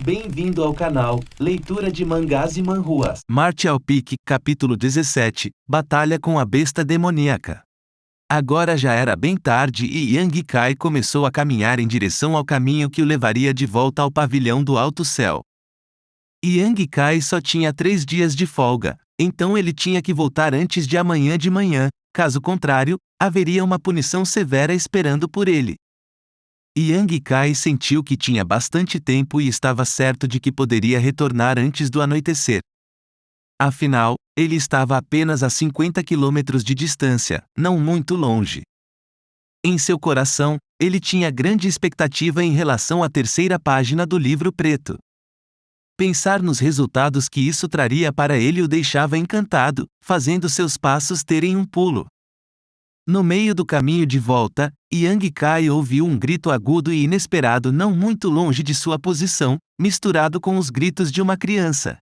Bem-vindo ao canal Leitura de Mangás e Manhwas. Martial Peak, capítulo 17, Batalha com a Besta Demoníaca. Agora já era bem tarde e Yang Kai começou a caminhar em direção ao caminho que o levaria de volta ao pavilhão do Alto Céu. Yang Kai só tinha 3 dias de folga, então ele tinha que voltar antes de amanhã de manhã, caso contrário, haveria uma punição severa esperando por ele. Yang Kai sentiu que tinha bastante tempo e estava certo de que poderia retornar antes do anoitecer. Afinal, ele estava apenas a 50 quilômetros de distância, não muito longe. Em seu coração, ele tinha grande expectativa em relação à terceira página do livro preto. Pensar nos resultados que isso traria para ele o deixava encantado, fazendo seus passos terem um pulo. No meio do caminho de volta, Yang Kai ouviu um grito agudo e inesperado não muito longe de sua posição, misturado com os gritos de uma criança.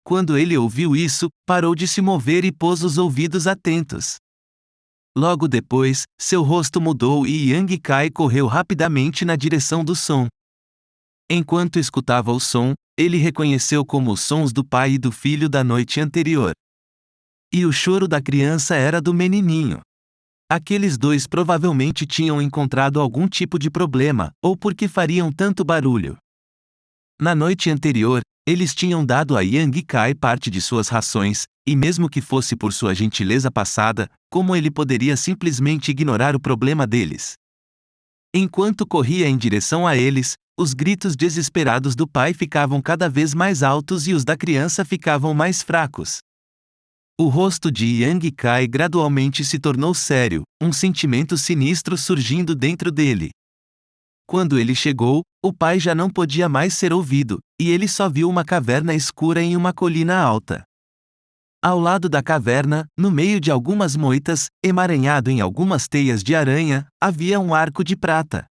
Quando ele ouviu isso, parou de se mover e pôs os ouvidos atentos. Logo depois, seu rosto mudou e Yang Kai correu rapidamente na direção do som. Enquanto escutava o som, ele reconheceu como os sons do pai e do filho da noite anterior. E o choro da criança era do menininho. Aqueles dois provavelmente tinham encontrado algum tipo de problema, ou porque fariam tanto barulho. Na noite anterior, eles tinham dado a Yang Kai parte de suas rações, e mesmo que fosse por sua gentileza passada, como ele poderia simplesmente ignorar o problema deles? Enquanto corria em direção a eles, os gritos desesperados do pai ficavam cada vez mais altos e os da criança ficavam mais fracos. O rosto de Yang Kai gradualmente se tornou sério, um sentimento sinistro surgindo dentro dele. Quando ele chegou, o pai já não podia mais ser ouvido, e ele só viu uma caverna escura em uma colina alta. Ao lado da caverna, no meio de algumas moitas, emaranhado em algumas teias de aranha, havia um arco de prata.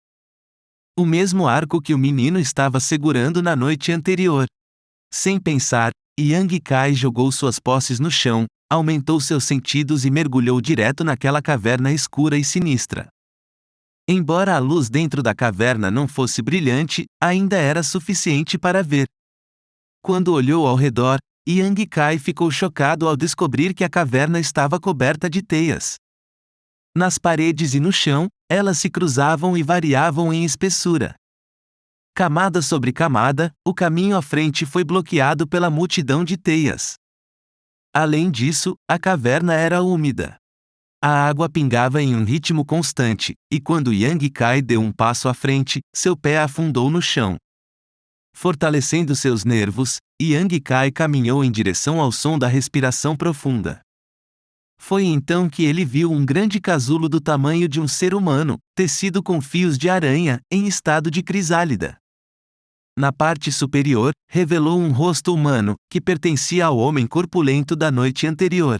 O mesmo arco que o menino estava segurando na noite anterior. Sem pensar, Yang Kai jogou suas posses no chão, aumentou seus sentidos e mergulhou direto naquela caverna escura e sinistra. Embora a luz dentro da caverna não fosse brilhante, ainda era suficiente para ver. Quando olhou ao redor, Yang Kai ficou chocado ao descobrir que a caverna estava coberta de teias. Nas paredes e no chão, elas se cruzavam e variavam em espessura. Camada sobre camada, o caminho à frente foi bloqueado pela multidão de teias. Além disso, a caverna era úmida. A água pingava em um ritmo constante, e quando Yang Kai deu um passo à frente, seu pé afundou no chão. Fortalecendo seus nervos, Yang Kai caminhou em direção ao som da respiração profunda. Foi então que ele viu um grande casulo do tamanho de um ser humano, tecido com fios de aranha, em estado de crisálida. Na parte superior, revelou um rosto humano, que pertencia ao homem corpulento da noite anterior.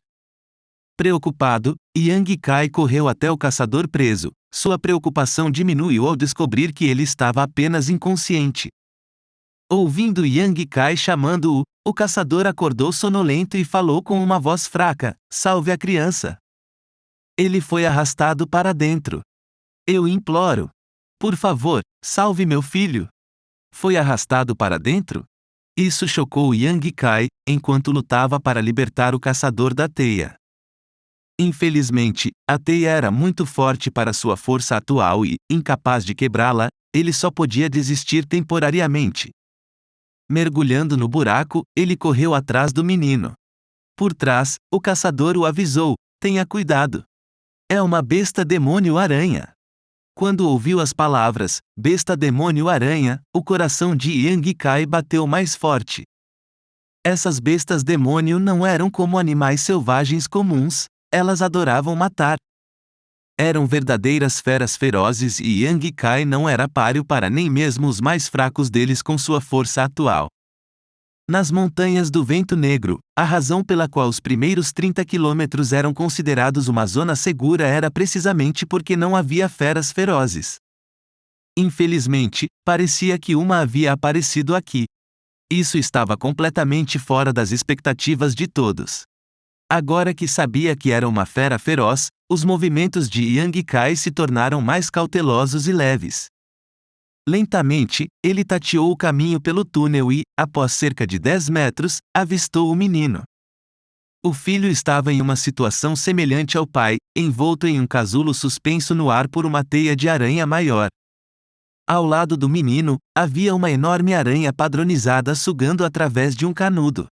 Preocupado, Yang Kai correu até o caçador preso. Sua preocupação diminuiu ao descobrir que ele estava apenas inconsciente. Ouvindo Yang Kai chamando-o, o caçador acordou sonolento e falou com uma voz fraca: "Salve a criança." Ele foi arrastado para dentro. "Eu imploro. Por favor, salve meu filho." Foi arrastado para dentro? Isso chocou Yang Kai, enquanto lutava para libertar o caçador da teia. Infelizmente, a teia era muito forte para sua força atual e, incapaz de quebrá-la, ele só podia desistir temporariamente. Mergulhando no buraco, ele correu atrás do menino. Por trás, o caçador o avisou: "Tenha cuidado. É uma besta demônio-aranha." Quando ouviu as palavras, "besta demônio-aranha", o coração de Yang Kai bateu mais forte. Essas bestas demônio não eram como animais selvagens comuns, elas adoravam matar. Eram verdadeiras feras ferozes e Yang Kai não era páreo para nem mesmo os mais fracos deles com sua força atual. Nas Montanhas do Vento Negro, a razão pela qual os primeiros 30 quilômetros eram considerados uma zona segura era precisamente porque não havia feras ferozes. Infelizmente, parecia que uma havia aparecido aqui. Isso estava completamente fora das expectativas de todos. Agora que sabia que era uma fera feroz, os movimentos de Yang Kai se tornaram mais cautelosos e leves. Lentamente, ele tateou o caminho pelo túnel e, após cerca de 10 metros, avistou o menino. O filho estava em uma situação semelhante ao pai, envolto em um casulo suspenso no ar por uma teia de aranha maior. Ao lado do menino, havia uma enorme aranha padronizada sugando através de um canudo.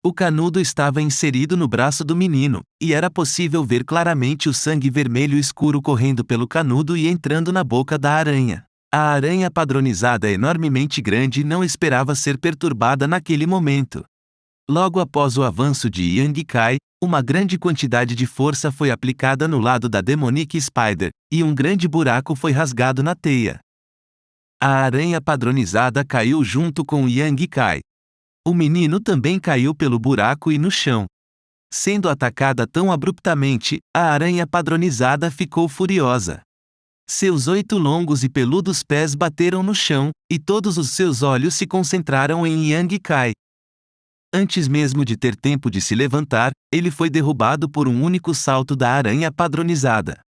O canudo estava inserido no braço do menino, e era possível ver claramente o sangue vermelho escuro correndo pelo canudo e entrando na boca da aranha. A aranha padronizada enormemente grande não esperava ser perturbada naquele momento. Logo após o avanço de Yang Kai, uma grande quantidade de força foi aplicada no lado da Demonic Spider, e um grande buraco foi rasgado na teia. A aranha padronizada caiu junto com Yang Kai. O menino também caiu pelo buraco e no chão. Sendo atacada tão abruptamente, a aranha padronizada ficou furiosa. Seus 8 longos e peludos pés bateram no chão, e todos os seus olhos se concentraram em Yang Kai. Antes mesmo de ter tempo de se levantar, ele foi derrubado por um único salto da aranha padronizada.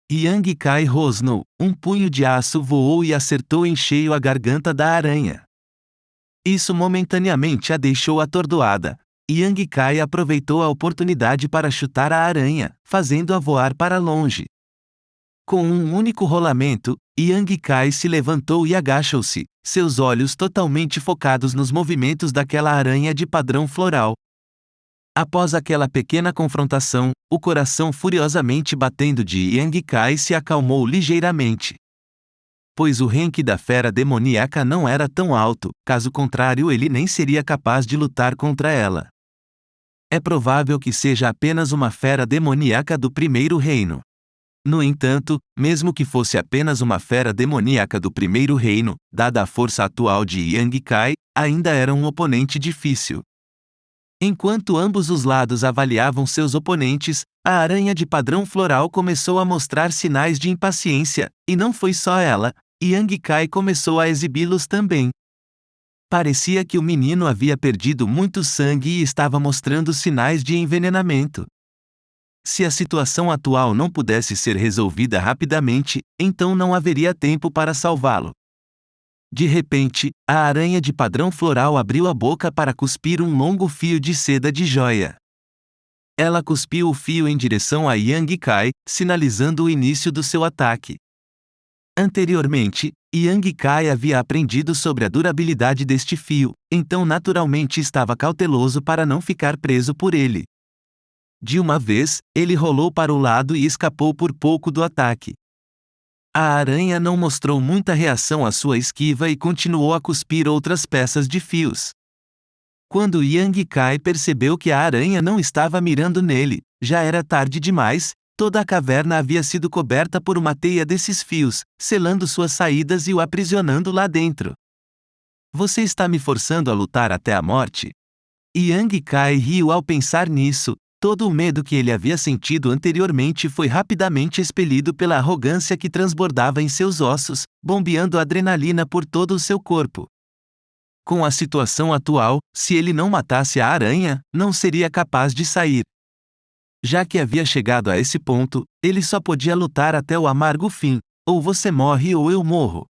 Yang Kai rosnou, um punho de aço voou e acertou em cheio a garganta da aranha. Isso momentaneamente a deixou atordoada. Yang Kai aproveitou a oportunidade para chutar a aranha, fazendo-a voar para longe. Com um único rolamento, Yang Kai se levantou e agachou-se, seus olhos totalmente focados nos movimentos daquela aranha de padrão floral. Após aquela pequena confrontação, o coração furiosamente batendo de Yang Kai se acalmou ligeiramente. Pois o rank da fera demoníaca não era tão alto, caso contrário ele nem seria capaz de lutar contra ela. É provável que seja apenas uma fera demoníaca do primeiro reino. No entanto, mesmo que fosse apenas uma fera demoníaca do primeiro reino, dada a força atual de Yang Kai, ainda era um oponente difícil. Enquanto ambos os lados avaliavam seus oponentes, a aranha de padrão floral começou a mostrar sinais de impaciência, e não foi só ela, Yang Kai começou a exibi-los também. Parecia que o menino havia perdido muito sangue e estava mostrando sinais de envenenamento. Se a situação atual não pudesse ser resolvida rapidamente, então não haveria tempo para salvá-lo. De repente, a aranha de padrão floral abriu a boca para cuspir um longo fio de seda de joia. Ela cuspiu o fio em direção a Yang Kai, sinalizando o início do seu ataque. Anteriormente, Yang Kai havia aprendido sobre a durabilidade deste fio, então naturalmente estava cauteloso para não ficar preso por ele. De uma vez, ele rolou para o lado e escapou por pouco do ataque. A aranha não mostrou muita reação à sua esquiva e continuou a cuspir outras peças de fios. Quando Yang Kai percebeu que a aranha não estava mirando nele, já era tarde demais, toda a caverna havia sido coberta por uma teia desses fios, selando suas saídas e o aprisionando lá dentro. Você está me forçando a lutar até a morte? Yang Kai riu ao pensar nisso. Todo o medo que ele havia sentido anteriormente foi rapidamente expelido pela arrogância que transbordava em seus ossos, bombeando adrenalina por todo o seu corpo. Com a situação atual, se ele não matasse a aranha, não seria capaz de sair. Já que havia chegado a esse ponto, ele só podia lutar até o amargo fim: ou você morre ou eu morro.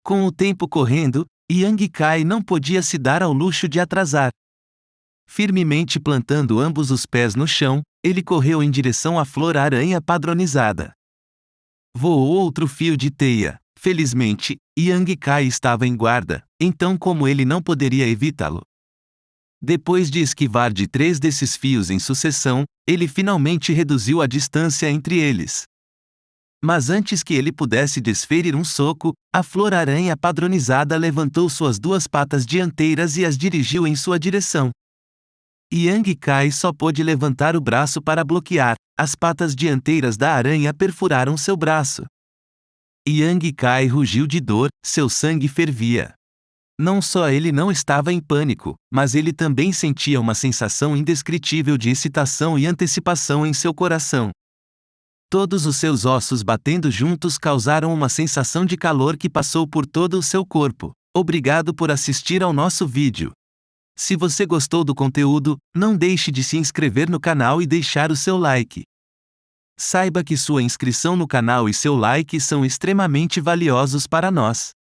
Com o tempo correndo, Yang Kai não podia se dar ao luxo de atrasar. Firmemente plantando ambos os pés no chão, ele correu em direção à flor-aranha padronizada. Voou outro fio de teia. Felizmente, Yang Kai estava em guarda, então como ele não poderia evitá-lo. Depois de esquivar de 3 desses fios em sucessão, ele finalmente reduziu a distância entre eles. Mas antes que ele pudesse desferir um soco, a flor-aranha padronizada levantou suas 2 patas dianteiras e as dirigiu em sua direção. Yang Kai só pôde levantar o braço para bloquear, as patas dianteiras da aranha perfuraram seu braço. Yang Kai rugiu de dor, seu sangue fervia. Não só ele não estava em pânico, mas ele também sentia uma sensação indescritível de excitação e antecipação em seu coração. Todos os seus ossos batendo juntos causaram uma sensação de calor que passou por todo o seu corpo. Obrigado por assistir ao nosso vídeo. Se você gostou do conteúdo, não deixe de se inscrever no canal e deixar o seu like. Saiba que sua inscrição no canal e seu like são extremamente valiosos para nós.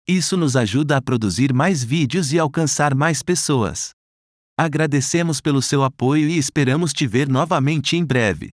Isso nos ajuda a produzir mais vídeos e alcançar mais pessoas. Agradecemos pelo seu apoio e esperamos te ver novamente em breve.